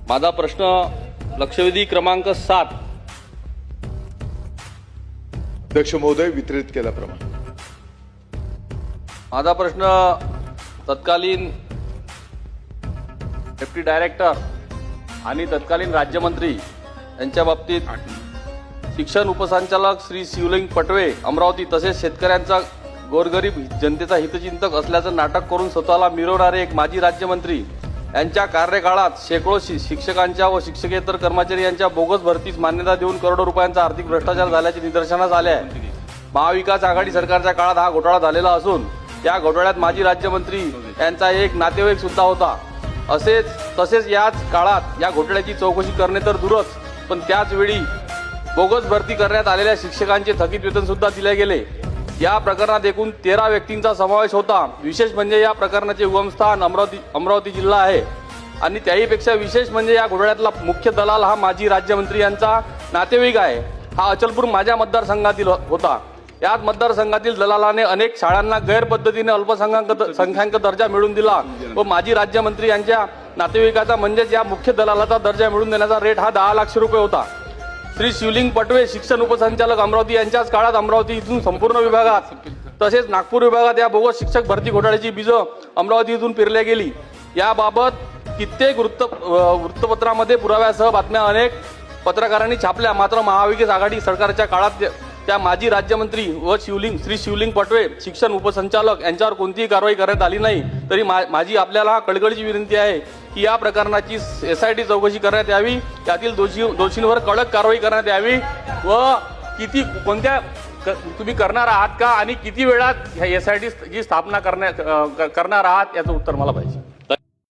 माझा प्रश्न लक्षवेधी क्रमांक 7 अध्यक्ष महोदय वितरित केल्याप्रमाणे माझा प्रश्न तत्कालीन डेप्टी डायरेक्टर आणि तत्कालीन राज्यमंत्री यांच्या बाबतीत शिक्षण उपसंचालक श्री शिवलिंग पटवे अमरावती तसेच शेतकऱ्यांचा गोरगरीब जनतेचा हितचिंतक असल्याचं नाटक करून स्वतःला मिरवणारे एक माजी राज्यमंत्री यांच्या कार्यकाळात शेकडो शिक्षकांच्या व शिक्षकेतर कर्मचारी यांच्या बोगस भरतीस मान्यता देऊन करोडो रुपयांचा आर्थिक भ्रष्टाचार झाल्याचे निदर्शनास आले आहे। महाविकास आघाडी सरकारच्या काळात हा घोटाळा झालेला असून या घोटाळ्यात माजी राज्यमंत्री यांचा एक नातेवाईक सुद्धा होता। तसेच याच काळात या घोटाळ्याची चौकशी करणे तर दूरच, पण त्याच वेळी बोगस भरती करण्यात आलेल्या शिक्षकांचे थकीत वेतन सुद्धा दिले गेले। या प्रकरणात एकूण 13 व्यक्तींचा समावेश होता। विशेष म्हणजे या प्रकरणाचे उगमस्थान अमरावती जिल्हा आहे आणि त्याहीपेक्षा विशेष म्हणजे या घोटाळ्यातला मुख्य दलाल हा माजी राज्यमंत्री यांचा नातेवाईक आहे। हा अचलपूर माझ्या मतदारसंघातील होता। याच मतदारसंघातील दलालाने अनेक शाळांना गैर पद्धतीने अल्पसंख्याक दर्जा मिळवून दिला व माजी राज्यमंत्री यांच्या नातेवाईकाचा म्हणजेच या मुख्य दलालाचा दर्जा मिळवून देण्याचा रेट हा 10 लाख रुपये होता। श्री शिवलिंग पटवे शिक्षण उपसंचालक अमरावती यांच्याच काळात अमरावती इथून संपूर्ण विभागात तसेच नागपूर विभागात या बोगस शिक्षक भरती घोटाळ्याची बीजं अमरावती इथून पेरल्या गेली। याबाबत कित्येक वृत्तपत्रामध्ये पुराव्यासह बातम्या अनेक पत्रकारांनी छापल्या, मात्र महाविकास आघाडी सरकारच्या काळात त्या माजी राज्यमंत्री व श्री शिवलिंग पटवे शिक्षण उपसंचालक यांच्यावर कोणतीही कारवाई करण्यात आली नाही। तरी माझी आपल्याला कळकळीची विनंती आहे की या प्रकरणाची SIT चौकशी करण्यात यावी, त्यातील दोषींवर कडक कारवाई करण्यात यावी व कोणत्या तुम्ही करणार आहात का आणि किती वेळात ह्या SIT ची स्थापना करणार आहात याचं उत्तर मला पाहिजे।